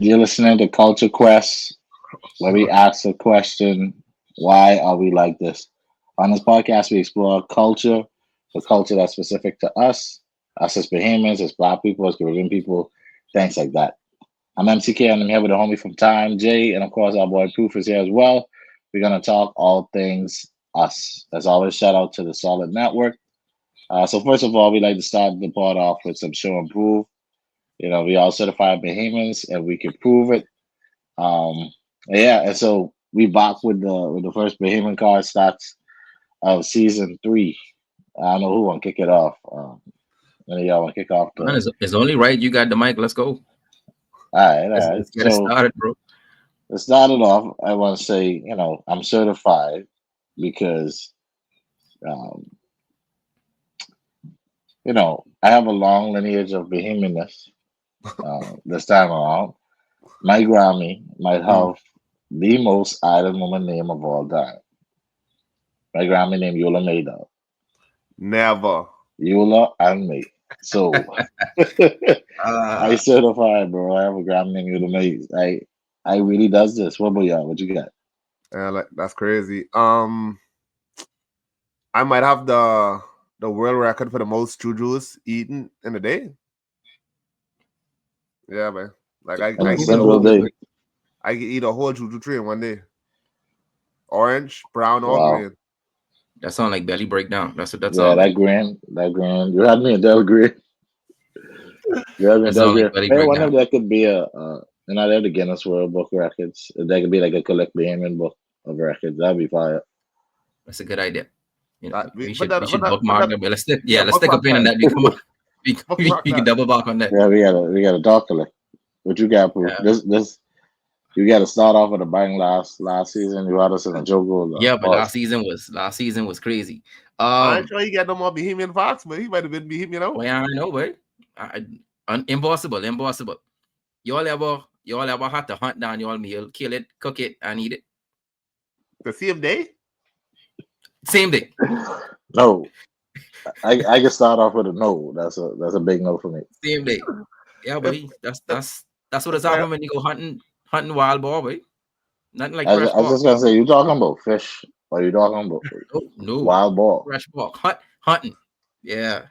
You're listening to Culture Quest, where we ask the question, why are we like this? On this podcast, we explore culture, the culture that's specific to us as Bahamians, as Black people, as Caribbean people, things like that. I'm MCK, and I'm here with a homie from Time, Jay, and of course, our boy Proof is here as well. We're going to talk all things us. As always, shout out to the Solid Network. So, first of all, we like to start the pod off with some show and prove. We all certified Bahamians, and we can prove it. Um, yeah, and so we back with the first Bahamian card stats of season 3. I don't know who want to kick it off. Any of y'all want to kick off Man, the? it's only right you got the mic. Let's go. All right. Let's get it So started, bro. to start it off, I want to say, I'm certified because, um, I have a long lineage of Bahamianness. This time around, my Grammy might Mm. have the most island woman name of all time. My Grammy named Yola Maida. Never. Eula and me. So I Uh, certified, bro. I have a Grammy named Eula Mays. I really does this. What about y'all? What you got? Yeah, like that's crazy. I might have the world record for the most jujus eaten in a day. Yeah, man. Like In I a can eat a single whole day. I can eat a whole juju tree in one day. Orange, brown, or Wow. green. that sound like belly breakdown. That's what that Yeah, sound like. that grand. You had me in Del Green. You had me in That Del sound like Green. belly Hey, I wonder if breakdown. that could be there the Guinness World Book Records. That could be like a collect Bahamian book of records. That'd be fire. That's a good idea. We But should that we but should that but bookmark that that. But yeah, let's stick a bookmark pin in that. that. We come on. Bookmark We can that. double back on that. Yeah, we gotta talk to like what you got, Proof. Yeah, This you got to start off with a bang last season. You had us in a joke goal. yeah. But Pause. last season was crazy. I ain't Um, sure he got no more Bohemian Fox, but he might have been Bohemian out. well, I know, boy. Impossible, impossible. You all ever had to hunt down your meal, kill it, cook it, and eat it The same day? same day, No, I can start off with a no. That's a big no for me. same day. Yeah, If, boy. That's if, that's that's what if has I happened when you go hunting wild boar, boy. Nothing like fresh I was pork. just gonna say, you talking about fish or you talking about Oh no, wild boar? fresh pork. Hunting. Yeah,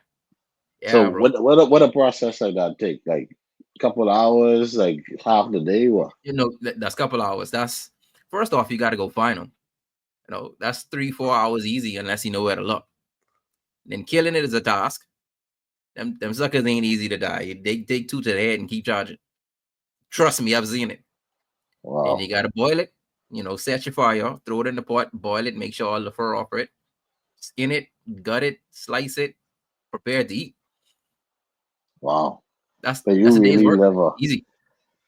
So yeah, bro. what a process like that take? Like a couple hours, like half the day? What? That's a couple hours. That's first off, you got to go find them. That's 3-4 hours easy unless you know where to look. Then killing it is a task. Them suckers ain't easy to die. They take two to the head and keep charging. Trust me, I've seen it. Then Wow, you gotta boil it. Set your fire, throw it in the pot, boil it, make sure all the fur off it, skin it, gut it, slice it, prepare to eat. wow. That's So that's a day's work. Easy,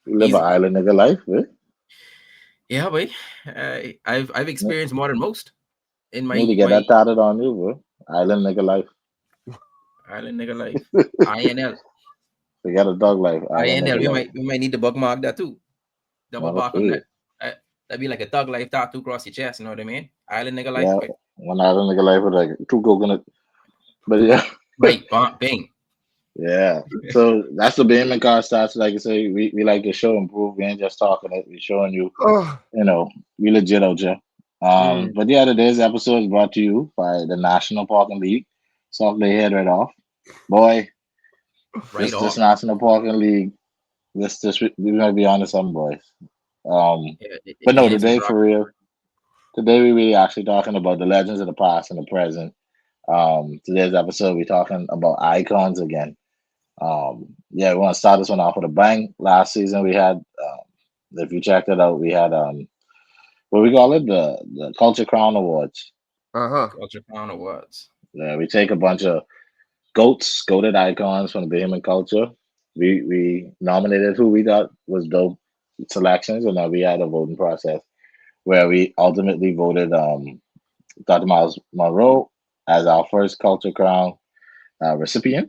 you live an easy. island nigga life, eh? Yeah, boy. I've Ne- experienced more than most in Need to my get my that tatted on you, bro. Island nigga life. island nigga life. INL. Forget a dog life. Island INL. nigga We life. might we might need to bookmark that too. Double back on Okay. that. That'd be like a thug life tattoo across your chest. You know what I mean? Island nigga life, Yeah, boy. one island nigga life with like two coconut. But yeah. Right, bang. Yeah. So that's the Bayman car stats. Like I say, we like to show and prove. We ain't just talking it. We showing you, oh, we legit out here. mm. But yeah, today's episode is brought to you by the National Parking League. So off their head right off. Boy, Right this off. National Parking League, this we might be on to some boys. Um, Yeah, but they no, ain't some today drop. for real. Today we really actually talking about the legends of the past and the present. Today's episode we're talking about icons again. Yeah, we want to start this one off with a bang. Last season we had, if you checked it out, we had what we call it, the Culture Crown Awards. Uh-huh. Culture Crown Awards. Yeah, we take a bunch of goated icons from the Bahamian culture. We nominated who we thought was dope selections, and then we had a voting process where we ultimately voted Dr. Miles Monroe as our first Culture Crown recipient.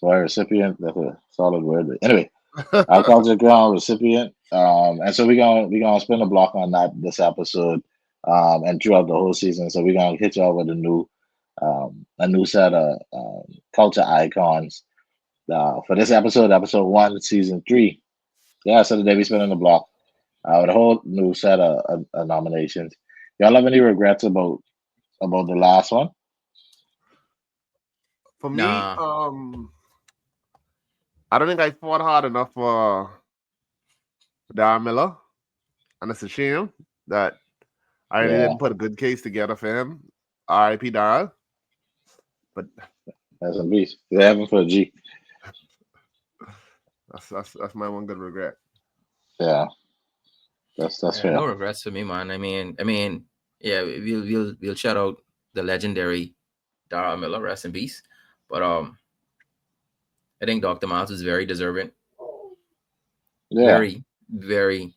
Boy, recipient, that's a solid word. But anyway, our Culture Crown recipient. And so we're gonna spend a block on that this episode, and throughout the whole season. So we're gonna hit y'all with a new set of culture icons for this episode, episode 1, season 3. Yeah, so today we spinning the block with a whole new set of nominations. Y'all have any regrets about the last one? For me, Nah, I don't think I fought hard enough for Darren Miller, and it's a shame that I really Yeah, didn't put a good case together for him. R.I.P. Darrell. But that's a beast. They're having for a G. that's my one good regret. Yeah, that's yeah, fair. no regrets for me, man. Yeah, we'll shout out the legendary Dara Miller, rest in peace. But I think Dr. Miles was very deserving, Yeah, very, very.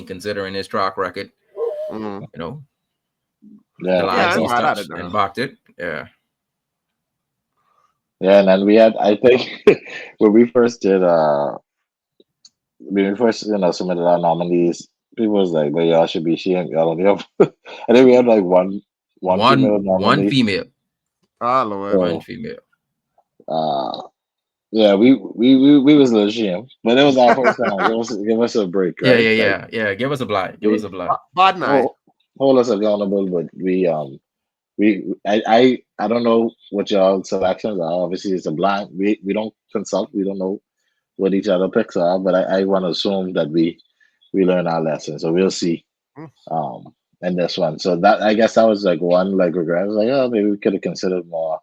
Considering his track record, Mm-hmm. you know, the yeah, for Yeah, lives I'm sure. he's mad at it touched and now. backed it. Yeah, Yeah, and then we had, I think, when we first did, when we first, submitted our nominees, people was like, "Well, y'all should be ashamed, y'all only have." I think we had like one female one nominee. female, Ah, Lord. one So, female. uh, yeah, we was a little ashamed, but it was our first time. Give us a break, Yeah, right? yeah, Like yeah, yeah. Give us a blind. Give us we a blind. Bad night. hold us accountable, but I don't know what y'all selections are. Obviously, it's a blind. We don't consult. We don't know what each other picks are, but I want to assume that we learn our lesson. So we'll see. Mm. Um, in this one. So that I guess that was like one like regret. I was like, oh, maybe we could have considered more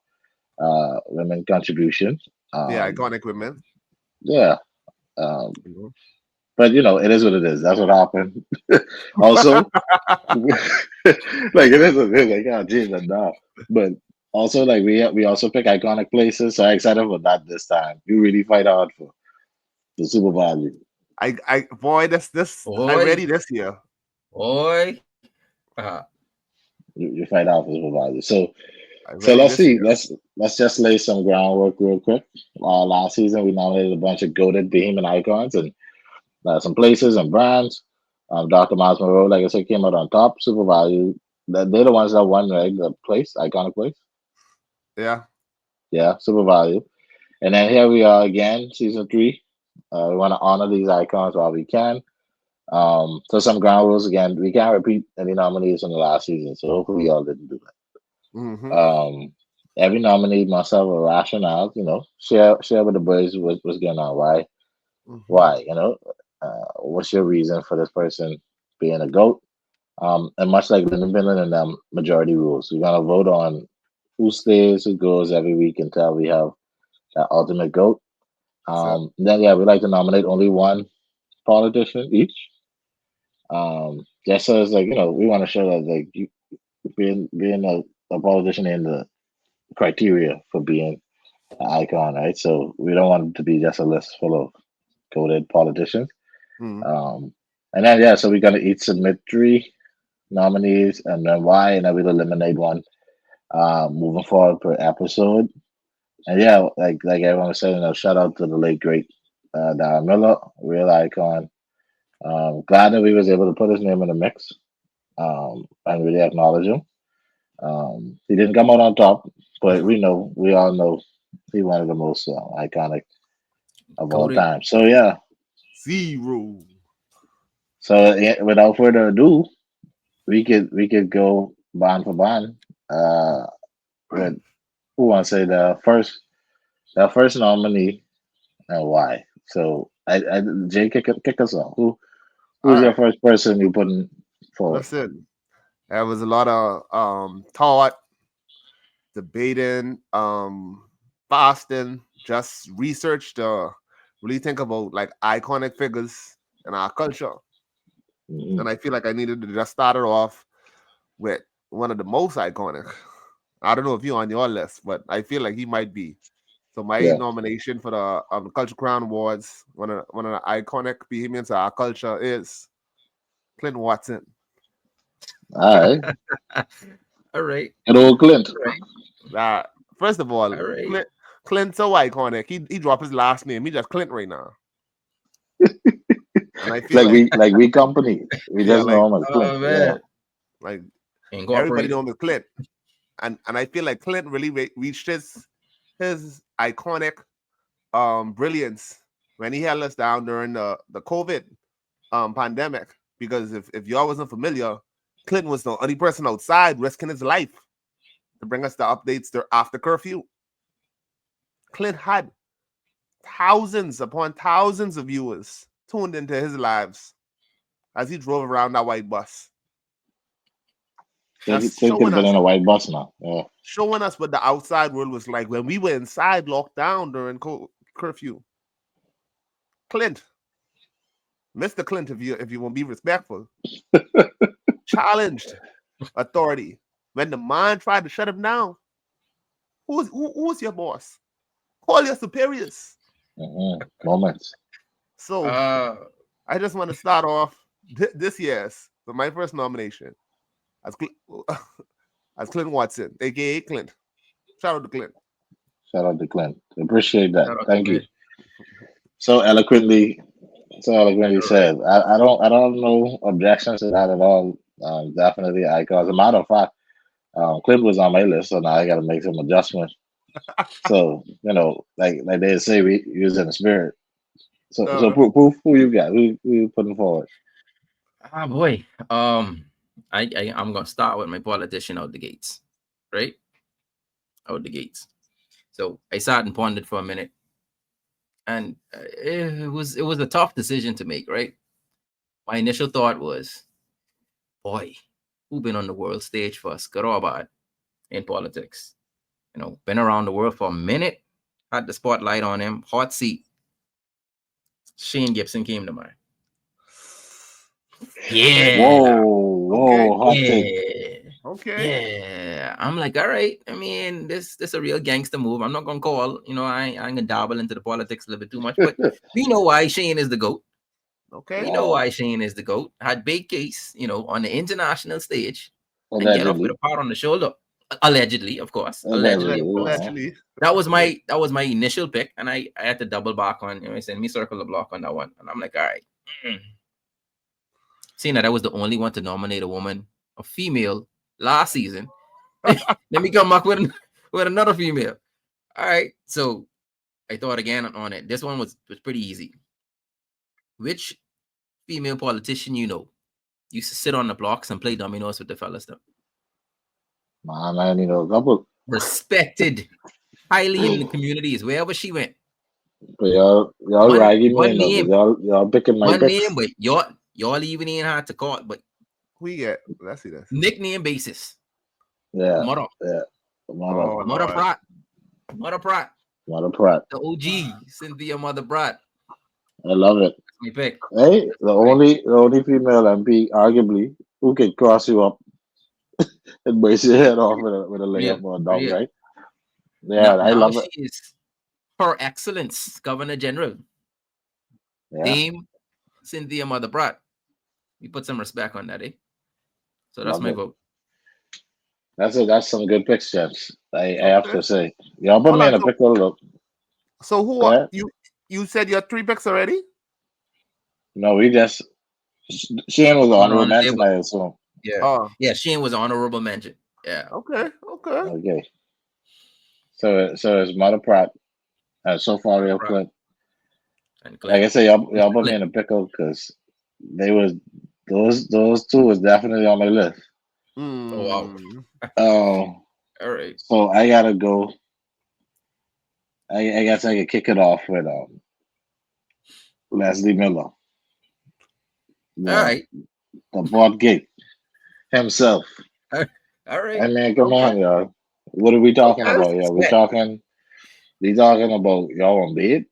women contribution. Yeah, Um, iconic women. yeah. Um, Mhm. but it is what it is. That's what happened. Also, like it is what it is. Like, oh, geez, nah. But also, like we also pick iconic places. So I'm excited for that this time. We really fight hard for the Super Value. Boy, this I'm Boy, ready this year. boy. You fight hard for Super Value. I'm So ready let's this see. year. Let's just lay some groundwork real quick. Last season we nominated a bunch of goated Bahamian icons and some places and brands. Dr. Miles Monroe, like I said, came out on top. Super Value. They're the ones that won, right? The place, iconic place. Yeah. Yeah, Super Value. And then here we are again, season three. We want to honor these icons while we can. So some ground rules again. We can't repeat any nominees from the last season, so hopefully y'all didn't do that. Mm-hmm. Every nominee must have a rationale. Share with the boys what's going on. Mm-hmm. Why? What's your reason for this person being a goat? And much like Lyndon Finland and them majority rules, we're gonna vote on who stays, who goes every week until we have that ultimate goat. That's it. Then yeah, we like to nominate only one politician each. Just so it's like we want to show that like you being a politician in the criteria for being an icon, right? So we don't want it to be just a list full of coded politicians. Mm-hmm. And then yeah, so we're gonna each submit three nominees and then why, and then we'll eliminate one moving forward per episode. And yeah, like everyone was saying, shout out to the late great Darren Miller, real icon. Glad that we was able to put his name in the mix and really acknowledge him. He didn't come out on top, but we all know he one of the most iconic of all Coded. time. So yeah, Zero. so yeah, without further ado, we could go bond for bond. With who want to say the first nominee and why? So Jay, kick us off. All Who's your right. first person you putting forward? Listen, there was a lot of thought, debating, fasting, just research to really think about like iconic figures in our culture. Mhm. And I feel like I needed to just start it off with one of the most iconic. I don't know if you're on your list, but I feel like he might be. So my Yeah. nomination for the Culture Crown Awards, one of the iconic Bahamians of our culture is Clint Watson. All right. All right. Good old Clint. All right. Uh, First of all, All right. Clint's so iconic. He dropped his last name. He just Clint right now. And I feel Like like we company. We yeah, just know him as Clint. Oh Yeah. man. like everybody Incorporated. know him as Clint. And I feel like Clint really reached his iconic brilliance when he held us down during the COVID pandemic. Because if y'all wasn't familiar, Clinton was the only person outside risking his life to bring us the updates after curfew. Clint had thousands upon thousands of viewers tuned into his lives as he drove around that white bus. Clint That's can showing been in us, a white bus now. Yeah. showing us what the outside world was like when we were inside locked down during curfew. Clint, Mr. Clint, if you want to be respectful, challenged authority when the man tried to shut him down. Who's your boss? Call your superiors. Moments. So I just want to start off this year's with my first nomination as as Clint Watson, aka Clint. Shout out to Clint. Shout out to Clint. Appreciate that. Shout out to Thank you. Clint. So eloquently said. I don't know objections to that at all. Definitely icon. As a matter of fact, Clint was on my list, so now I got to make some adjustments. So like they say, we use in the spirit. So who you got? Who you putting forward? Ah boy. I'm gonna start with my politician out the gates, right? Out the gates. So I sat and pondered for a minute, and it was a tough decision to make, right? My initial thought was, boy, who been on the world stage first, good or bad, in politics? Been around the world for a minute, had the spotlight on him, hot seat. Shane Gibson came to mind. Yeah. Whoa, hot take. Yeah. Okay. Yeah. I'm like, all right. I mean, this a real gangster move. I'm not gonna call, I ain't gonna dabble into the politics a little bit too much, but we know why Shane is the GOAT. Okay. We know why Shane is the GOAT. Had big case, on the international stage and get off with Allegedly. a pat on the shoulder. Allegedly, of course. Allegedly. That was my initial pick, and I had to double back on. I said, me circle the block on that one, and I'm like, all right. Seeing that I was the only one to nominate a female last season, let me come back with another female. All right, so I thought again on it. This one was pretty easy. Which female politician used to sit on the blocks and play dominoes with the fellas though? Man, couple. Respected highly in the communities wherever she went. But y'all ragging me name, y'all picking my one picks. name, but y'all even ain't hard to call it, but we get let's see this nickname basis. Yeah. Mother. Yeah. Mother Pratt. Mother Pratt. Mother Pratt. The OG, Cynthia Mother Pratt. I love it. That's my pick. Hey, the only female MP, arguably, who can cross you up and brace your head off with a layup or a dunk, right? Yeah, I love it. She is Her Excellence, Governor General. Yeah. Dame Cynthia Mother Pratt. We put some respect on that, eh? So that's my vote. That's some good picks, James. I have to say. Y'all put me in a pickle, look. So who are you said you had 3 picks already? No, we just Shane was honorable mention, I assume. Yeah. Yeah, Shane was honorable mention. Yeah. Okay. So it's Mother Pratt. So far, real Clint. Like I say, y'all put me in a pickle because they was those two was definitely on my list. Oh wow. All right. So I gotta go. I guess I could kick it off with Leslie Miller. All right. The board gate himself. All right. I mean, come on, y'all. What are we talking about here? We talking about y'all on bed?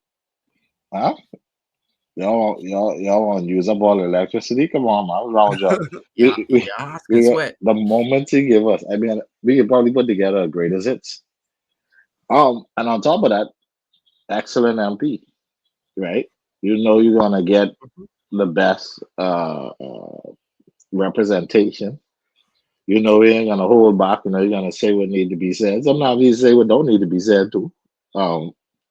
Huh? Y'all want to use up all the electricity? Come on, man. What's wrong with y'all? The moment you give us, I mean, we could probably put together a greatest hits. And on top of that, excellent MP, right? You're gonna get the best representation. We ain't gonna hold back. You're gonna say what need to be said. Sometimes you say what don't need to be said too.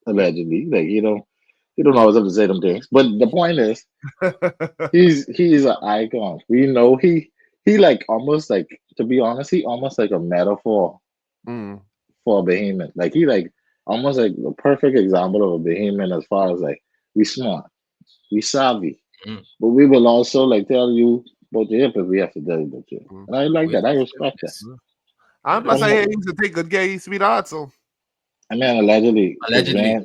Allegedly, like you don't always have to say them things. But the point is, he's an icon. We know he like almost like, to be honest, he almost like a metaphor for a Bahamian. Like he like almost like the perfect example of a Bahamian as far as like we smart, we savvy, Mm. but we will also like tell you about the hip if we have to tell you about you. Mm. And I like With that. I respect that. yes. And Yes. plus, I Some, hear he used to take good care of his sweetheart. So I mean, allegedly, because Allegedly. man,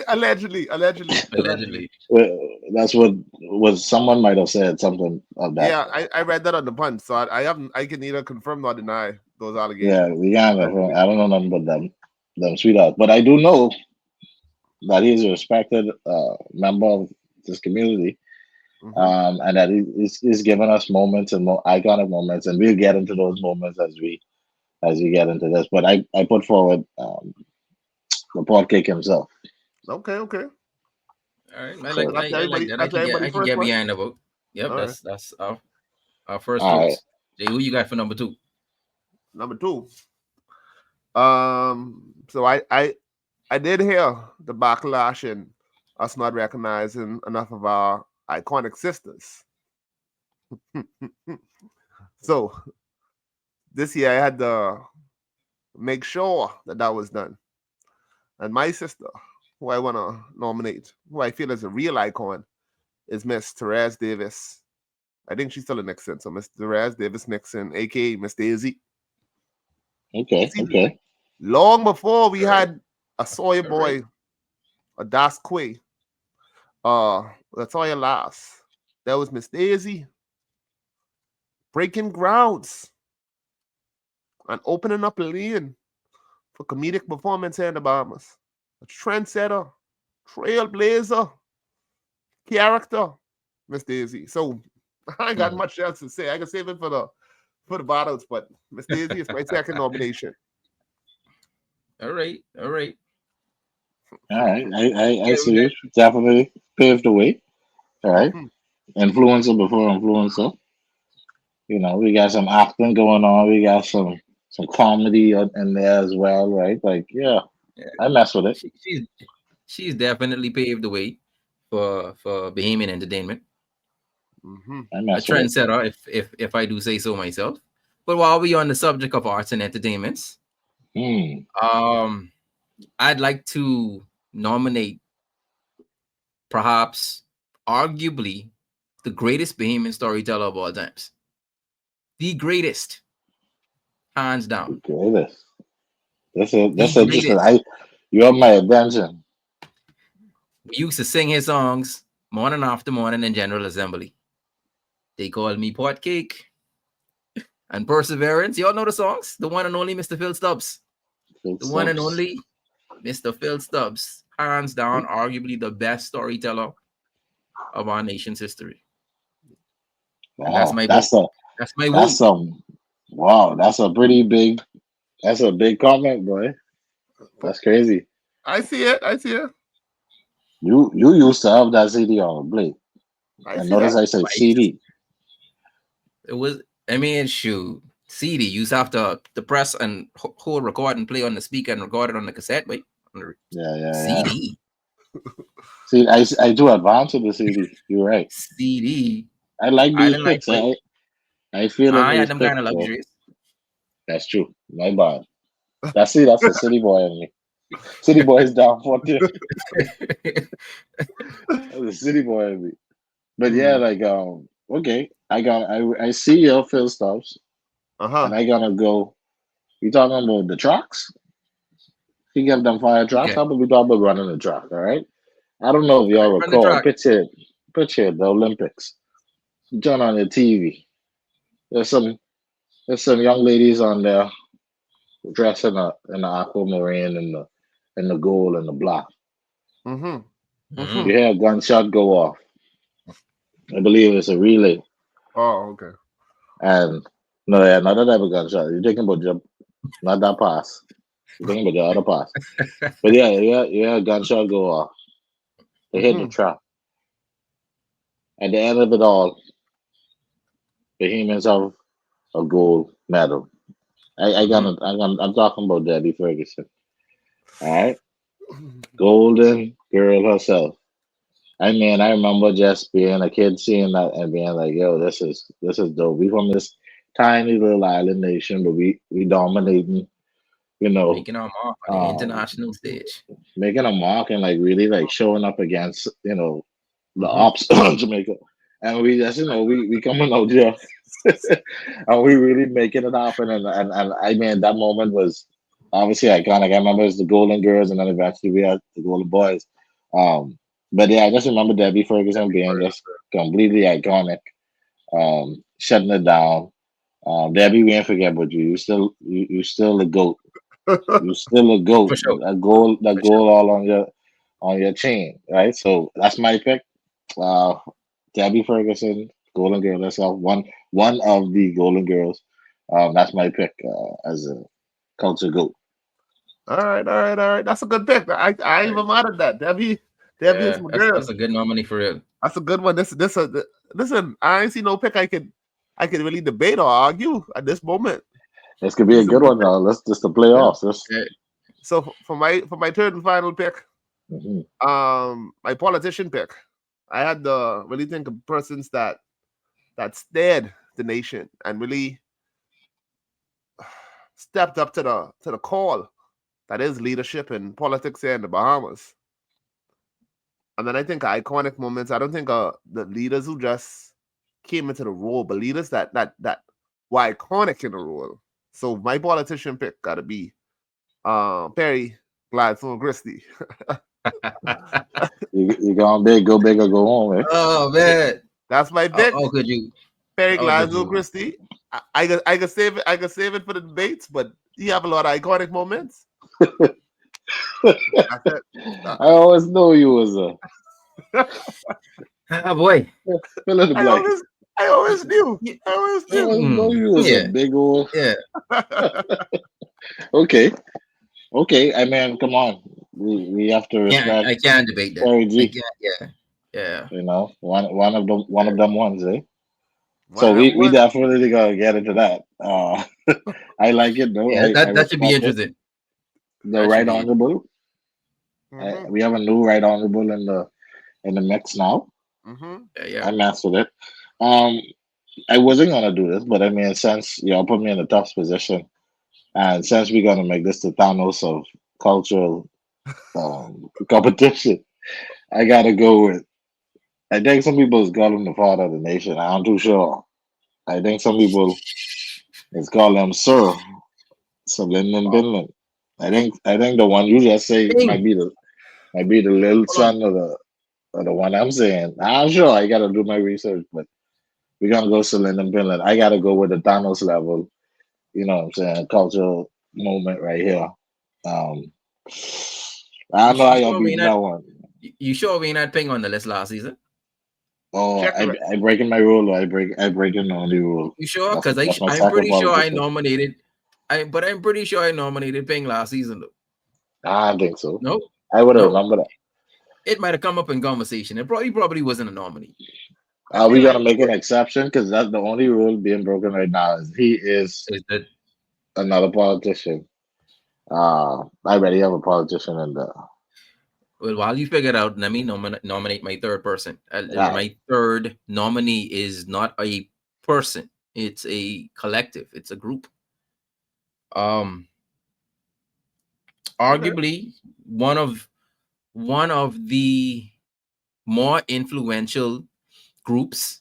allegedly. Allegedly. well, that's what someone might have said something of that. Yeah, I read that on the punch, so I haven't. I can neither confirm nor deny those Yeah, allegations. we can't. Allegedly. I don't know nothing but them sweethearts, but I do know that he's a respected member of this community, Mm-hmm. and that he's given us moments and more iconic moments, and we'll get into those moments as we get into this. But I put forward the pot cake himself. Okay, okay. All right. So So that's I like everybody. that. That's everybody I can first get one. behind the vote. Yep, All right. that's our first all right, votes. Jay, who you got for number 2? Number two. So I did hear the backlash and us not recognizing enough of our iconic sisters. So this year I had to make sure that that was done. And my sister, who I want to nominate, who I feel is a real icon, is Miss Therese Davis. I think she's still in Nixon. So Miss Therese Davis Nixon, aka Miss Daisy. okay, See, okay. long before we All right. had a Sawyer All right. boy, a Das Quay, Latoya Lass, there was Miss Daisy breaking grounds and opening up a lane for comedic performance here in the Bahamas. A trendsetter, trailblazer, character, Miss Daisy. So I ain't got Mm. much else to say. I can save it for the bottles, but Miss Daisy is my second nomination. All right. All right. All right, I Yeah, see we got you. Definitely paved the way. All right, Mhm. influencer before influencer. You know, we got some acting going on. We got some comedy in there as well, right? Like, yeah, yeah, I mess with it. she's definitely paved the way for Bahamian entertainment. Mhm. I A mess with it. trendsetter, if I do say so myself. But while we on the subject of arts and entertainments, Hmm. um, I'd like to nominate perhaps arguably the greatest Bahamian storyteller of all times. The greatest, hands down. Okay, The that's interesting. greatest. You have my attention. We used to sing his songs morning after morning in General Assembly. They called me Pot Cake and Perseverance. Y'all know the songs? The one and only Mr. Phil Stubbs. Phil The one and Stubbs. only Mr. Phil Stubbs. Hands down, arguably the best storyteller of our nation's history. And that's Wow, my vote. That's my that's vote. some wow. That's a pretty big. That's a big comment, boy. That's crazy. I see it. I see it. You used to have that CD on Blake, I and see notice that. I said Right? CD. It was, I mean, shoot. CD, you used to have to press and hold record and play on the speaker and record it on the cassette, wait. On the Yeah, yeah, yeah. CD. See, I do advance with the CD. You're right. CD. I like I these didn't like picks. wait. I feel in I had these them picks, kind of bro. luxuries. That's true. My bad. That's the city boy in me. City boy is down 14. That's the city boy in me. But yeah, Hmm. like okay. I see your Phil stops, and Uh-huh. I gonna go. You talking about the trucks? He give them fire trucks. Okay. How about we talk about running the track? All right. I don't know if All y'all right, run the recall. track. Picture the Olympics. You turn on the TV. There's some there's some young ladies on there dressed in the aquamarine and the gold and the black. Mm-hmm. Mm. Mm-hmm. You hear a gunshot go off. I believe it's a relay. Oh, okay. And no, yeah, not that type of gunshot. You're thinking about jump, not that pass. You're thinking about the other pass. But yeah, a gunshot go off. They hit the Mm-hmm. trap. At the end of it all, Bohemians have a gold medal. Mm-hmm. I'm talking about Debbie Ferguson. All right, golden girl herself. I mean, I remember just being a kid seeing that and being like, "Yo, this is dope." We from this tiny little island nation, but we dominating. you know, Making our mark on the um, international stage. making a mark and like really like showing up against, you know, the Mhm. ops of Jamaica. And we just, you know, we coming out there and we really making it happen. And I mean, that moment was obviously iconic. I remember it's the Golden Girls and then eventually we had the Golden Boys. But yeah, I just remember Debbie Ferguson being just completely iconic, shutting it down. Debbie, we ain't forget about you. You still the goat. You still a For goat. sure. That For sure. goal all on your chain, right? So that's my pick. Uh, Gabby Ferguson, Golden Girl herself, one of the Golden Girls. That's my pick as a culture goat. All right, all right, all right. That's a good pick. I even modded that. Debbie is Yeah, my that's girl. a good nominee for real. That's a good one. Listen. I ain't see no pick I could really debate or argue at this moment. This could be a These are good my one now. picks. Let's just the Yeah. playoffs. Let's, Yeah. So for my third and final pick, mhm. my politician pick, I had to really think of persons that steered the nation and really stepped up to the call that is leadership in politics here in the Bahamas. And then I think iconic moments. I don't think the leaders who just came into the role, but leaders that were iconic in the role. So my politician pick gotta be Perry Gladstone Christie. You going big, go big or go home, eh? Oh man, That's my pick. how could you? Perry How could Gladstone you? Christie. I could save it. I could save it for the debates, but he have a lot of iconic moments. That's it. I always know you was a Ah boy. fill in the I blank. always I always knew. Yeah. I always I always know Mm, you was a yeah. big old. Yeah. Okay, okay. I mean, come on. We have to respect I can't debate that. Terry I G. can't. Yeah. Yeah. You know, one of them ones, eh? One So of them we ones. definitely gotta get into that. I like it though. Yeah. I That should be respect it. interesting. The That should right be. honorable. Mm-hmm. We have a new right honorable in the mix now. Mm-hmm. Yeah. Yeah. I mastered it. Um, I wasn't gonna do this, but I mean, since y'all put me in a tough position, and since we're gonna make this the Thanos of cultural competition, I gotta go with. I think some people call him the father of the nation. I'm too sure. I think some people it's called him Sir. So Lyndon Wow. Binland. I think the one you just say King. might be the little Hold on. son of the one I'm saying. I'm sure I gotta do my research, but we're gonna go to Lyndon Binland. I gotta go with the Thanos level, you know what I'm saying, cultural moment right here. Um I don't know how You y'all sure we beating not? that one. You sure we not ping on the list last season? Oh, Check it. I breaking my rule or I breaking the only rule. You sure? That's Because that's my I'm second pretty sure I politician. nominated. I'm pretty sure I nominated Ping last season though. I don't think so. No. I would have No. remembered that. It might have come up in conversation. It probably wasn't a nominee. I Are we feel like gonna make an exception? Because that's the only rule being broken right now. Is he is Is that another politician. I already have a politician in the. well? While you figure it out, let me nominate my third person. Right. My third nominee is not a person; it's a collective. It's a group. Um, okay. arguably one of the more influential groups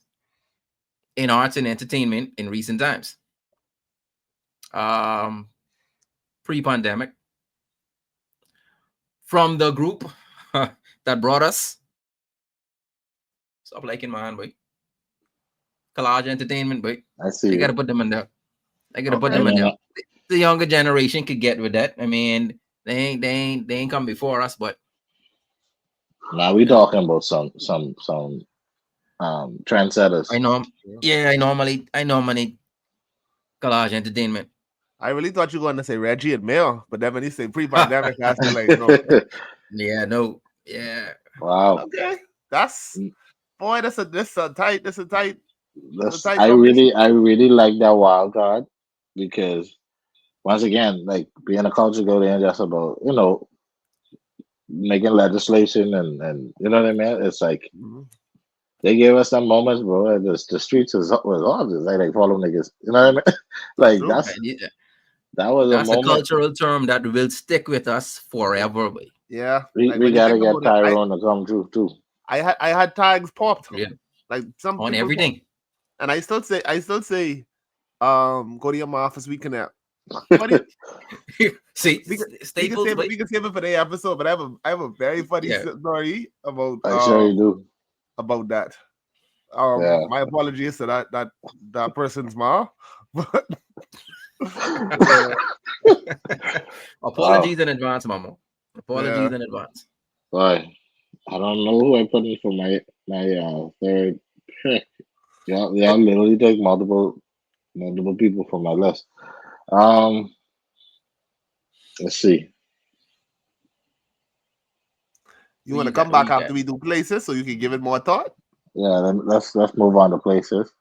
in arts and entertainment in recent times. Um, pre-pandemic, from the group that brought us. Stop liking my hand, boy. Collage Entertainment, boy. I see I gotta you. put them in there. I gotta put I Okay. them in mean, there. The younger generation could get with that. I mean, they ain't come before us, but now we you know, talking about some trendsetters. I know. Yeah. Yeah, I nominate Collage Entertainment. I really thought you were going to say Reggie and Mel, but then when you say pre-pandemic, I was like, no. Yeah, no, yeah. Wow. Okay, that's boy. That's a This tight nomination. I really like that wild card because once again, like being a culture go there just about, making legislation and you know what I mean? It's like Mhm. they gave us some moments, bro. And the streets was hard. It's like follow niggas. You know what I mean? That's Like true. that's That was a That's a moment. cultural term that will stick with us forever. Boy. Yeah, We like we when you gotta think get about it, Tyrone to come through too. I had tags popped. Yeah. Like some On people pop, everything. and I still say, go to your office. We can funny. See, We can, staples, boy. we can save it for the episode. But I have a very funny Yeah. story I sure you do. about that. Yeah. My apologies to that person's mom, but Apologies in advance, Mama. Apologies yeah. in advance. Boy, I don't know who I put in for my third pick. Y'all literally take multiple people from my list. Let's see. You want to Read come that. back Read after that. we do places so you can give it more thought? Yeah, then let's move on to places.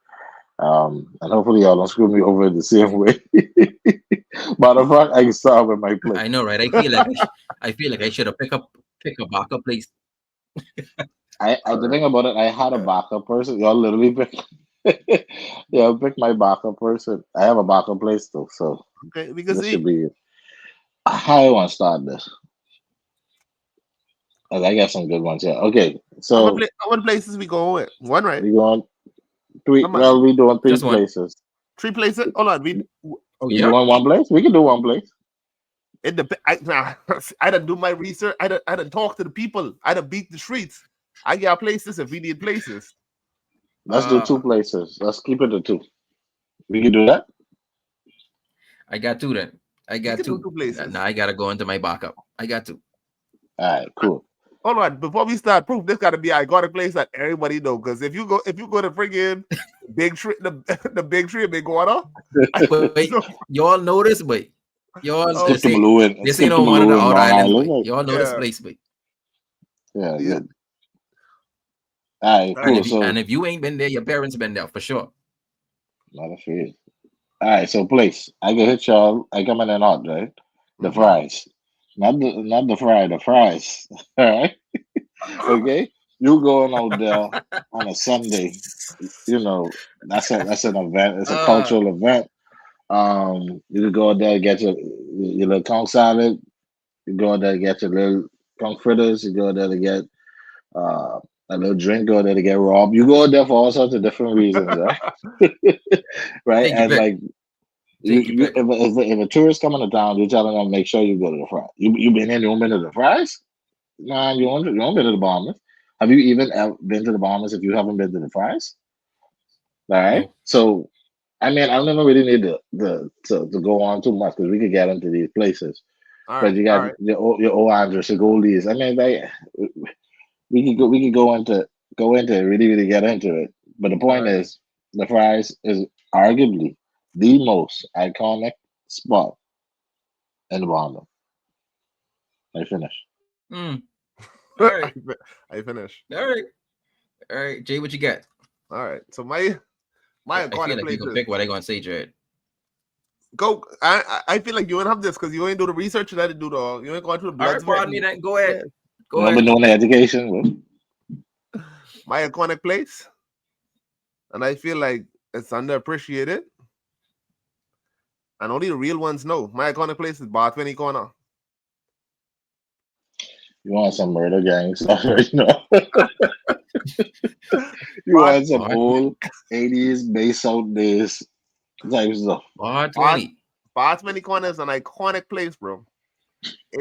And hopefully y'all don't screw me over the same way. Matter of fact, I can start with my place. I know, right? I feel like I should have pick a backup place. The thing about it, I had a backup person. Y'all literally pick. Yeah, pick my backup person. I have a backup place though, so Okay, we can this should see. be it. How I want to start this. I got some good ones here. Okay, so How many places we going with? One, right? we going three. How much? Well, we doing three Just one. places. 3 places? Hold on. Oh We yeah. doing one place. We can do one place. It I done do my research. I done talk to the people. I done beat the streets. I got places if we need places. Let's do two places. Let's keep it to two. We can do that. I got two then. I We got can do two. 2 places. Now I gotta go into my backup. I got two. All right, cool. Hold on. Before we start, proof this got to be I got a place that everybody know. Because if you go to friggin' big tree, the big tree in Big Water, Wait, y'all know this, but y'all Oh, Skip the blue in. this Skip ain't the on one of blue the in outer Long islands, Island. but y'all know this Yeah. place, but Yeah, yeah. good. All right, cool. So and if you ain't been there, your parents been there for sure. not a fear. All right, so place. I can hit y'all. I come in and out, right? The Mhm. fries, not the fry, the fries. All right, okay. You going out there on a Sunday? You know that's an event. It's a cultural event. You can go out there and get your little conch salad. You go out there and get your little conch fritters. You go out there to get uh, a little drink. Go out there to get robbed. You go out there for all sorts of different reasons, right? Right, Take your and pick. like Take your pick. if a tourist coming to town, you're telling them make sure you go to the fries. You been in? You been to the fries? Nah, you won't been to the Bahamas. Have you even been to the Bahamas if you haven't been to the fries? All right. No. So, I mean, I don't even really need to go on too much because we could get into these places. All But right. you All got right. your Andres, your Goldies. I mean, we could go into it, really, really get into it. But the point Alright. is, the fries is arguably the most iconic spot in the Bahamas. I finish. Mm. All right. I finished. All right. All right. Jay, what you got? All right. So my I feel iconic like you places. gonna pick what I gonna say, Jared. Go. I feel like you ain't have this because you ain't do the research and I didn't do the. You ain't going through the All blood. right, pardon me then. Go ahead. Go You know, been ahead. doing the education. Well, My iconic place, and I feel like it's underappreciated, and only the real ones know. My iconic place is Bar 20 Corner. you want some murder gang stuff, right? You know? You Bar, want some Bar old 80s bass out days type stuff. Bar Bar, 20. Bar 20 Corner is an iconic place, bro.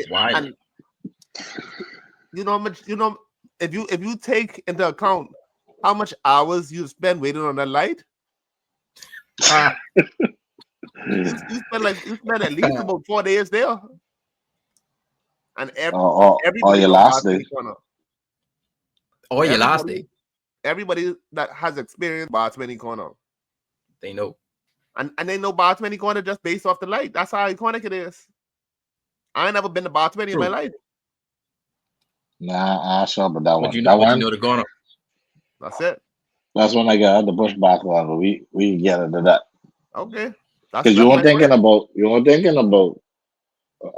Why? And you know how much if you take into account how much hours you spend waiting on that light, you spend at least about 4 days there, and Or everybody your know Bar last day. 20 Corner. Or your last day. Everybody that has experienced Bar 20 Corner, They know. and they know Bar 20 Corner just based off the light. That's how iconic it is. I ain't never been to Bar 20 in my True. life. Nah, I sure, but that But one. you That know, one, the corner. That's it. that's when I got the push back on, but we get into that. Okay, that's Because you my weren't thinking about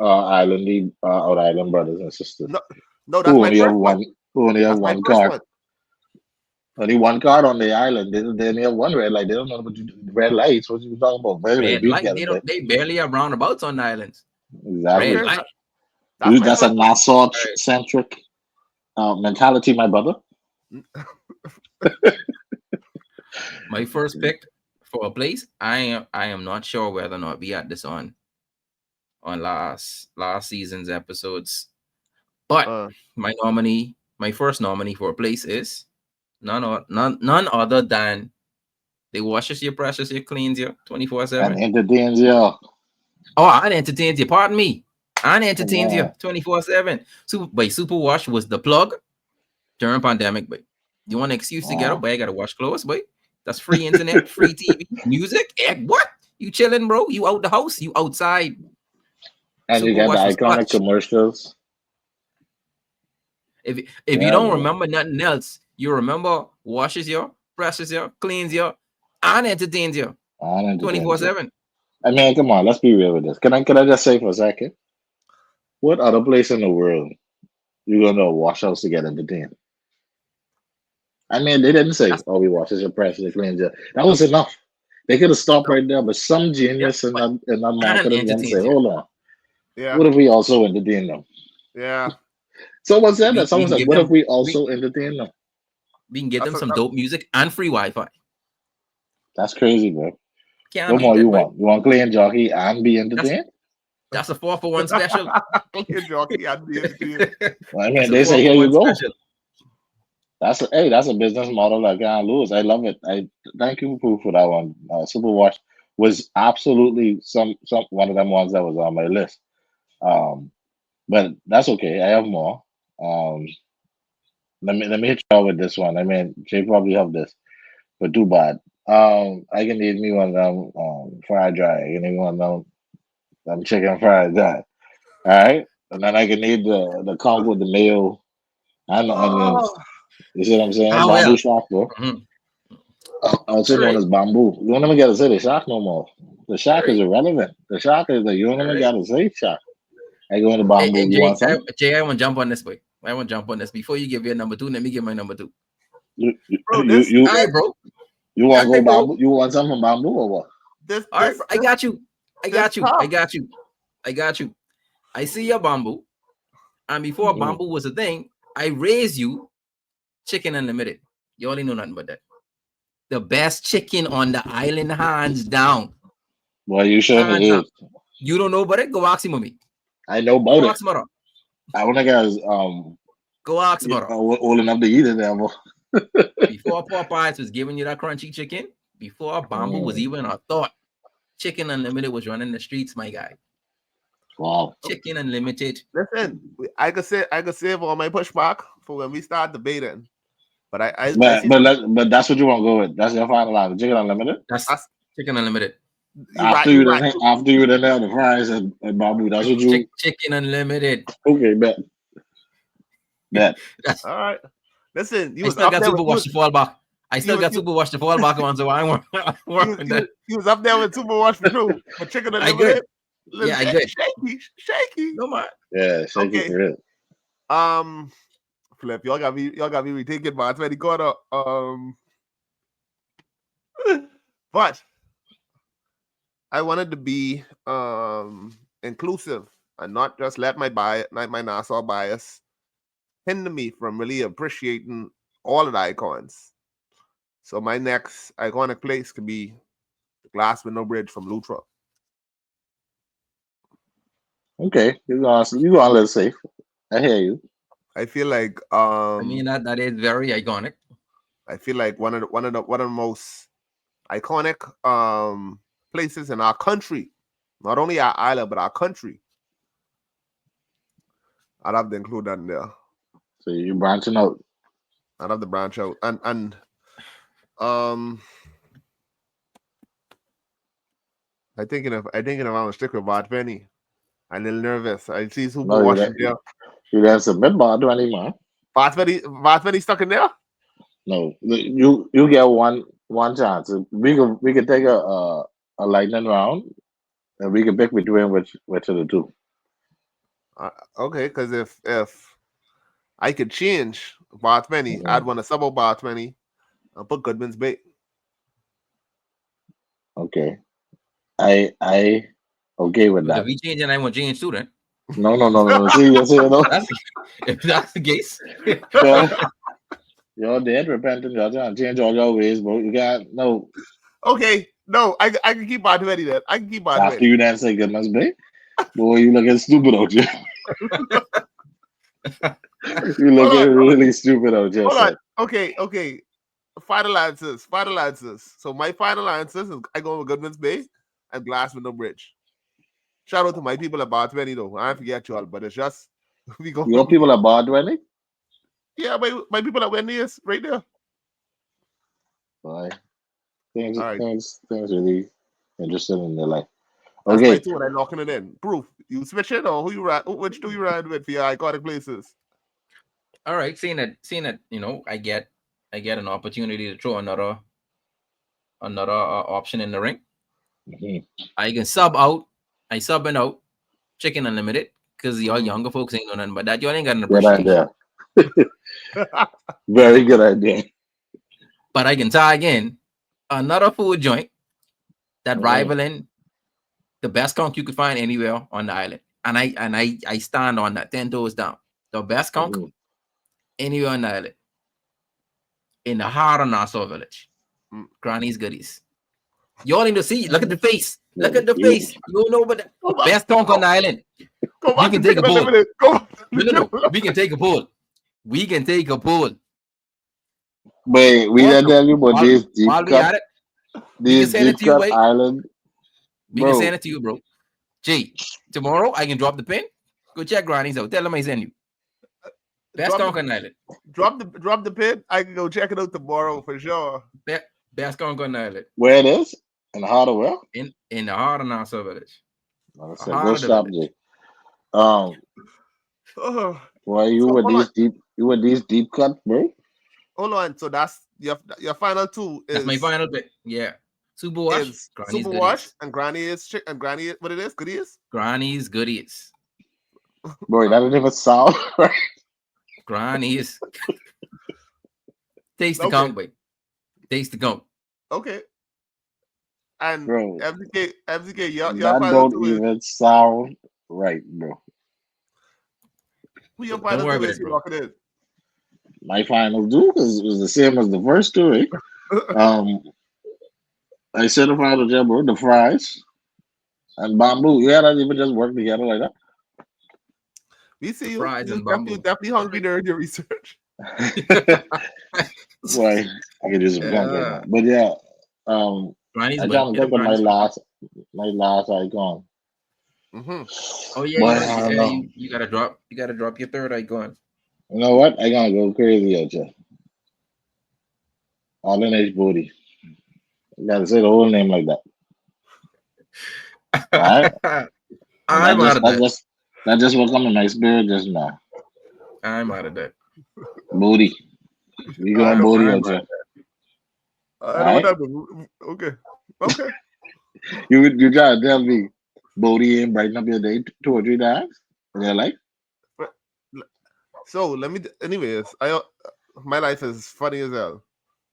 Out Island brothers and sisters no, who that's my only have first one. one who only have That's my one first car. one. Only one car on the island. They only have one red light. They don't know what you do. Red lights. What you talking about? Very, very Red big light. together there. They barely have roundabouts on the islands. Exactly. Red Okay, light. that's my That's a first. Nassau Right. centric mentality, my brother. My first pick for a place. I am not sure whether or not we had this on last season's episodes. But Uh, my first nominee for a place is none other than they washes you, brushes you, cleans you And 24/7. entertains you. Oh, I entertains you. Pardon me. I entertains you Yeah. 24/7. Super Wash was the plug during pandemic, boy. You want an excuse to get up, Wow. boy? I gotta wash clothes, boy. That's free internet, free TV, music. What? You chilling, bro? You out the house? You outside? And you Super got the Wash was iconic clutch. commercials. If you Yeah, don't bro. remember nothing else, you remember washes you, brushes you, cleans you, and entertains you And entertains you. 24/7. I mean, come on, let's be real with this. Can I just say for a second? What other place in the world you gonna know wash house to get entertained? I mean, they didn't say, That's "Oh, we wash your press, we clean your." That was enough. They could have stopped no, right there, but some yeah, genius but in that and marketing then say, entertains you. "Hold on, yeah, what if we also entertain them?" yeah. Someone said that. We Someone can said, give "What if them we we, also entertain them?" we can give That's them a, some that, dope music and free Wi-Fi. That's crazy, bro. Can't What beat more that, you boy. want? You want clean jockey and be That's entertained? that's a 4-for-1 special. clean jockey and the entertainer. I That's mean, a they four say, for "Here you one go." special. That's a business model I can't lose. I love it. I thank you for that one. Superwash was absolutely some one of them ones that was on my list. Um, but that's okay. I have more. Um, let me hit you out with this one. I mean, Jay probably have this, but too bad. I can need me one of them fried dry. I can need one of them chicken fried dry. All right, and then I can need the conch with the mayo and the onions. Oh, You see what I'm saying? Ah well. Bamboo shop, bro. Mhm. Also known Right, as bamboo. You don't even get to say the shock no more. The shock is right, irrelevant. The shock is that you don't even right. got to say shock. I go into Hey, bamboo. You Jay, want some? Jay, I want to jump on this, boy. I want to jump on this. Before you give your number two, let me give my number two. You you bro, you this you, All right, bro. you All want to go right, bro. bamboo? You want some from bamboo or what? this All right, this bro. I this got you. I this got you. I tough. got you. I got you. I see your bamboo. And before Mm-hmm. bamboo was a thing, I raised you chicken unlimited. You only know nothing but that. The best chicken on the island, hands down. Well, you showing Hands the down. age. You don't know about it? Go ask him, mommy. I know about Go it. ask mother. I want to guys Go ask mother. old enough to eat it there, bro. Before Popeyes was giving you that crunchy chicken, before bamboo was Mm, even a thought, chicken unlimited was running the streets, my guy. wow. Chicken unlimited. Listen, I could save all my pushback for when we start debating. But I But see some. that's what you want to go with. That's your final line. Chicken unlimited. That's That's chicken unlimited. you right. You right. After you done have the fries and bamboo. That's what you. Chicken unlimited. Okay, bet. That's All right. Listen, you I was still up got there with super wash to fall back. I you still was got super wash to fall back on, so I want that. you was up there with Super Wash for true. But chicken I good. unlimited. Yeah, I good. Shaky. No man. Yeah, shaky Okay. for real. Flip, y'all got me rethinking my 20 quarter. But I wanted to be inclusive and not just let my Nassau bias hinder me from really appreciating all of the icons. So my next iconic place could be the Glass Window Bridge from Lutra. Okay, you gonna let safe. I hear you. I feel like I mean that is very iconic. one of the most iconic places in our country, not only our island but our country. I'd have to include that in there. So you branching out. I'd have to branch out and um. I thinking if I'm gonna stick with Bart Penny. I'm a little nervous. I see Super No, Washington there. you didn't submit bar to anymore. Bart Penny stuck in there. No, you get one chance. We could take a lightning round and we can pick between which of the two. Okay, because if I could change Bart Penny, I'd Mhm. want to sub out Bart Penny I'll put Goodman's Bay. Okay. I okay with But if that. we change it, I want change too. Then No. See, you see, no. that's if that's the case. You're dead, repentant. You're trying to change all your ways, bro. You got no. Okay, no, I can keep on 20 then. I can keep on After 20. you then say goodness, babe. Boy, you looking stupid out here. You Hold looking on, really stupid out here, hold on. son. Okay. Final answers. So my final answers is I go with Goodman's Bay and Glass Window Bridge. Shout out to my people at Bar 20 though. I forget you all, but it's just we go. Your people are bad, right? Yeah, my people at Wendy is right there. Boy, things, All right. things, things really interesting in their life. That's my Okay, two and I'm locking it in. Proof. You switch it or which do you ride with for your iconic places? All right, seeing that, I get an opportunity to throw another option in the ring. Mhm. I can sub out. I subbing out Chicken Unlimited because y'all Mm. younger folks ain't know nothing but that. Y'all ain't got an Good appreciation. idea. Very good idea. But I can tag in another food joint that Mhm. rivaling the best conch you could find anywhere on the island. And I stand on that 10 toes down. The best conch Mhm. anywhere on the island. In the heart of Nassau Village. Mm. Granny's Goodies. Y'all need to see. Look at the face. Look at the You, face. You don't know but the Go back, best conch on the island. go We back can to take a Chicken poll. Unlimited. Go back to No. Chicken We can take a poll. We can take a poll. wait, we didn't Also, tell you about these deep while we cut, at it, we can these send it deep to you, cut wait. island, We can send bro. it to you, bro. G, tomorrow I can drop the pin. Go check Granny's out. Tell them I send you. Best conch on the island. Drop the pin. I can go check it out tomorrow for sure. Best conch on the island. Where it is? In the heart of where? In the heart of Nassau Village. Like I The said, heart go of the shop, village. Jay. Um, Oh, why you so with hold on. these deep cut, bro? Hold on. So that's your final two That's my is final pick. Yeah. Super Wash, Granny's Super Goodies. Wash and Granny is what it is? Goodies? Granny's Goodies. Bro, that didn't even sound right. Granny's. Taste the Okay. conch, boy. Taste the conch. Okay. And Bro, MCK, your that final don't two is even sound right, bro. who your Don't final worry two about is it, you bro. locking in. My final do because it was the same as the first story. I said the final gem, bro, the fries and bamboo. Yeah, that even just work together like We see you. Fries You and bamboo. definitely hungry during your research. that. Why I can do some content right now. But yeah, Granny's, I boy. trying to Hit up think of Granny's. my last icon. Mm-hmm. Oh yeah, But I don't know. you gotta drop your third icon. You know what? I gotta go crazy out here. All in H booty. You gotta say the whole name like that. All right? And I'm out of that. that just will come in my spirit just now. I'm out of that. Booty. We going I'm booty I'm out out here. of that. I All know what right? that. Okay. You try to tell me booty ain't brighten up your day 2 or 3 times? And you're like, So let me. Anyways, my life is funny as hell.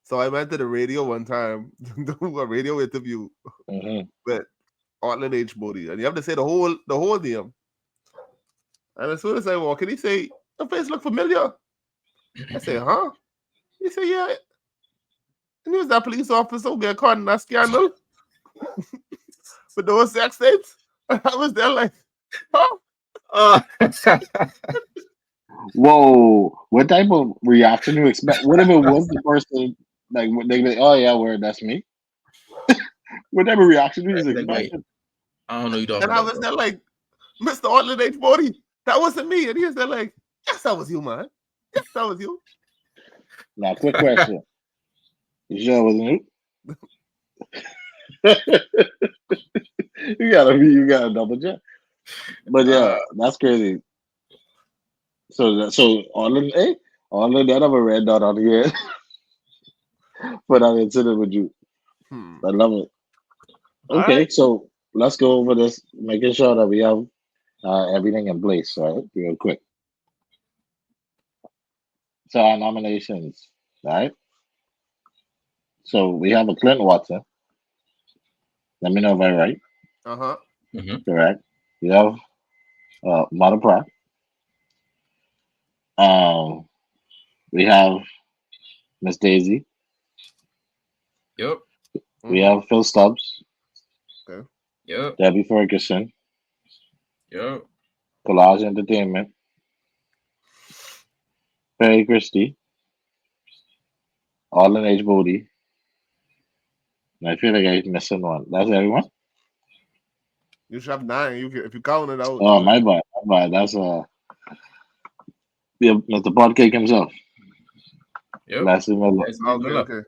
So I went to the radio one time to do a radio interview mm-hmm. with Ortland H. Bodie, and you have to say the whole name. And as soon as I walk in, he say, "Your face look familiar." I say, "Huh?" He say, "Yeah." And he was that police officer who got caught in that scandal with those sex tapes. And I was there like, "Huh?" Whoa, what type of reaction you expect? What if it was the person like what they be like, oh yeah, word, that's me? What type of reaction do you Like, wait, expect? I don't know what you're talking And I about, was bro. there like, "Mr. Ortland H. Bodie, that wasn't me." And he was there like, "Yes, that was you, man. Yes, that was you." Now, quick question. You sure it wasn't you? You gotta double check. But yeah, that's crazy. So all of that of a red dot on here for that incident with you. Hmm. I love it. All Okay, right. so let's go over this, making sure that we have everything in place, right? Real quick. So our nominations, right? So we have a Clint Watson. Let me know if I'm right. Uh-huh. Correct. We have Mother Pratt. Um, we have Miss Daisy. Yep. We have Phil Stubbs, Okay. Yep. Debbie Ferguson, Yep. Collage Entertainment, Perry Christie, Arlen H. Bodie. And I feel like I'm missing one. That's everyone. You should have 9. If you count it out. Oh, my bad. My bad. That's yeah, Mr. Podcast himself. Yep. Lassie Miller. That's Okay, Miller. okay.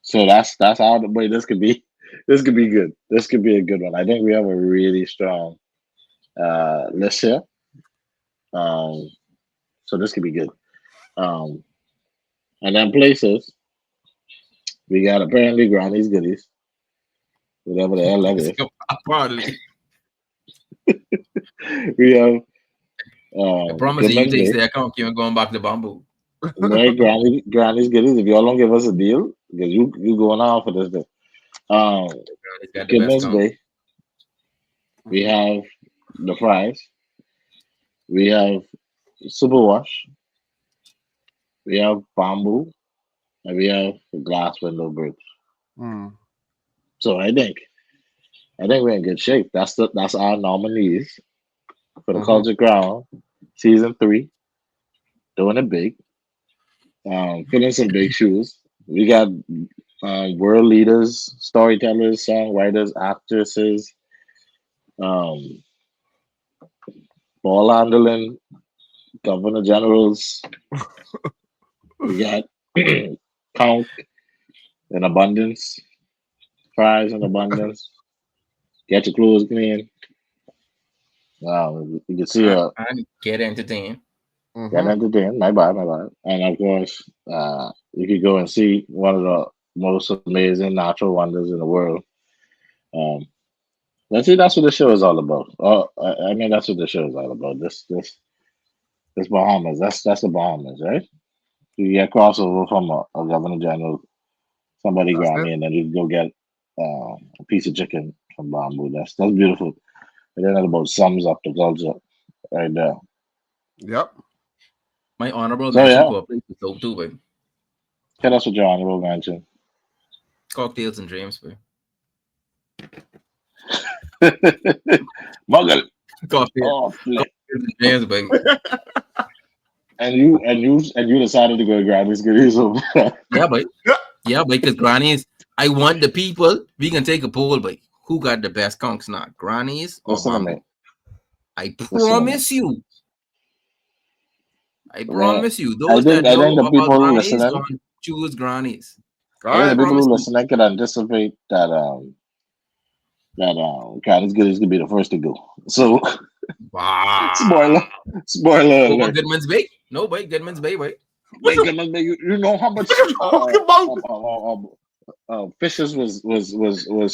So that's how the way this could be. This could be good. This could be a good one. I think we have a really strong list here. So this could be good. Um, and then places we got apparently Granny's Goodies, whatever the hell that is. Apparently. We have I promise you, Goodman's takes Bay. the account even going back to bamboo. Right, Granny's Goodies. If y'all don't give us a deal, because you going on for this thing. It's got the best Goodman's count. Bay. We have the fries. We have Superwash. We have Bamboo. And we have Glass Window Bridge. Hmm. So I think we're in good shape. That's our nominees for the Mhm. Culture Crown season 3. Doing it big. Filling some big shoes. We got world leaders, storytellers, songwriters, actresses, um, ball handling, governor generals. We got count in abundance, fries in abundance. Get your clothes clean. You can see And get entertained. get Mhm. entertained. My bad. And of course, you could go and see one of the most amazing natural wonders in the world. Um, let's see. That's what the show is all about. I mean, that's what the show is all about. This Bahamas. That's the Bahamas, right? You get crossover from a governor general, somebody That's it. Grammy, and then you go get a piece of chicken from Bamboo. That's beautiful. And then that about sums up the culture right there. Yep. My honorable So mention yeah, for a place to soap too, babe. tell us what your honorable mention. Cocktails and dreams, babe. Muggle. Cocktails. Oh, flip. Cocktails and dreams, babe. And you decided to go to Grammy's goodies over. Yeah, babe. Yeah, because grannies. I want the people. We can take a poll, babe. Who got the best conks now? Grannies or Listen to bamboo? me. I Listen to me. promise you. I Man, promise you. I Those think that I know think the about people who grannies listening, gonna choose grannies. All I think I the right. people promise who you. listening can anticipate that Grammy's goodies could be the first to go. So spoiler, Wow. spoiler Over alert. Goodman's Bay? No, babe. Goodman's Bay, babe. What's Wait, up? you know how much What you talking about? fishes was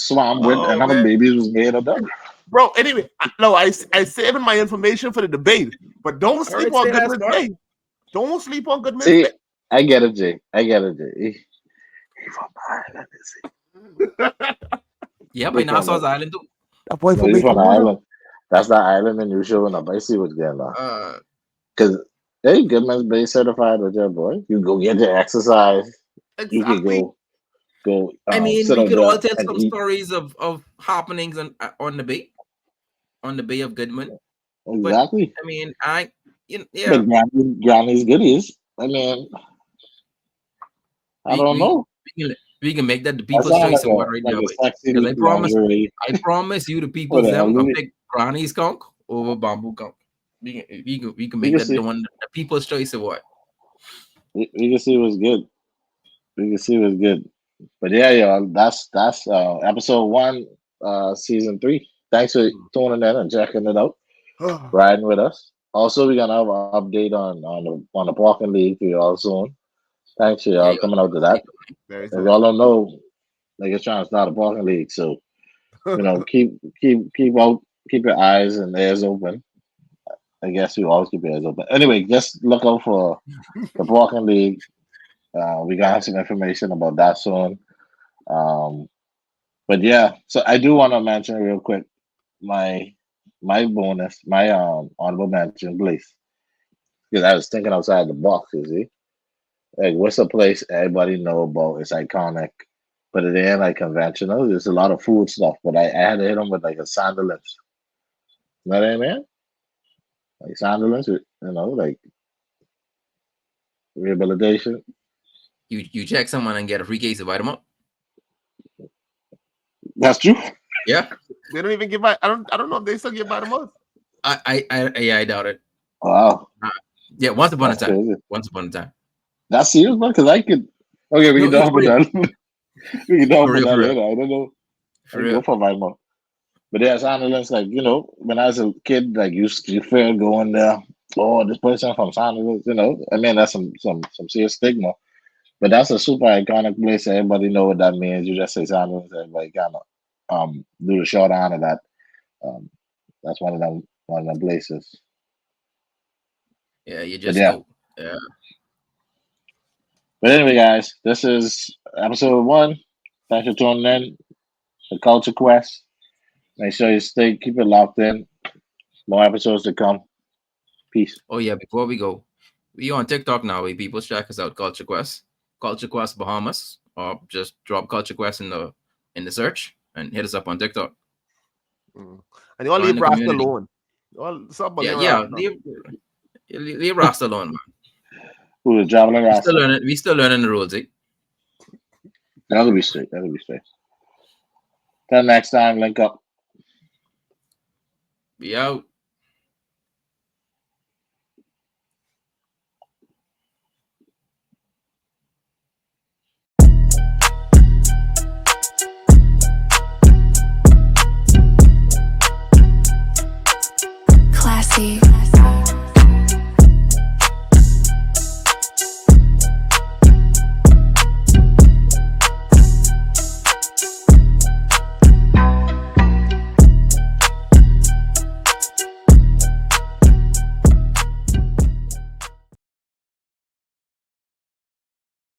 swam with, and Oh how much man, babies was made of them. bro. Anyway, I saving my information for the debate, but don't All sleep right, on say that, Goodman's smart. Bay. Don't sleep on Goodman's See, Bay. I get it, Jay. I get it, Jay. He from Ireland, is Yeah, he? He by from Nassau's Island too. That boy no, from he make a from murder. Ireland. That's the island, and you showing up. I see what's going on. Uh, Cause hey, Goodman's Bay certified with your boy. You go get your exercise. You can Exactly. go I mean, sit we out could there all tell and some eat. stories of happenings on the Bay of Goodman. But Exactly. I mean, But yeah, Granny's goodies. I mean, I we don't we know. we can make that the That people's sounds choice award right like there, a babe. sexy Because lingerie I promise you, the for people's the them gonna elderly. pick Granny's conch over bamboo conch. We can We make can that see. the people's choice award. We can see what's good. We can see what's good. But yeah, y'all, that's episode 1, season 3. Thanks for tuning in and checking it out, riding with us. Also, we're gonna have an update on the parking league for y'all soon. Thanks for Yeah, y'all you coming gotta out to that. Very If soon. y'all don't know, like it's trying to start a parking league, so keep your eyes and ears open. I guess you always keep your ears open. Anyway, just look out for the parking league We gotta have some information about that soon. But yeah, so I do want to mention real quick my bonus, my honorable mention, please, because I was thinking outside the box. You see, like what's a place everybody know about? It's iconic, but it ain't like conventional. There's a lot of food stuff, but I had to hit them with like a sandalins. You know what I mean? Like sandalins, like rehabilitation. You check someone and get a free case of vitamin. That's true. Yeah. They don't even give by. I don't know if they still give by the month. I doubt it. Wow, Yeah, once upon that's a time. crazy. Once upon a time. That's serious, man. Because I could. Okay, we No, can talk for about real. that. We can talk For about real, that for real. later. I don't know. For I can go real. for vitamin. But yeah, sandalins, like when I was a kid, like you fear going there. Oh, this person from sandalins, I mean, that's some serious stigma. But that's a super iconic place. Everybody know what that means. You just say sandalins, everybody kind of do the short on of that. Um, that's one of them places. Yeah, you But just yeah. know. Yeah. But anyway, guys, this is episode 1. Thanks for tuning in. The Culture Quest. Make sure you keep it locked in. More episodes to come. Peace. Oh yeah, before we go, we on TikTok now. We people check us out, Culture Quest Bahamas, or just drop Culture Quest in the search and hit us up on TikTok. And you all Join leave the Rasta community. alone. Stop bugging Yeah, Rasta. leave Rasta alone, man. Who is traveling We still Rasta? learning. We still learning the rules, eh? That'll be straight. Till next time, link up. Be out. Classy.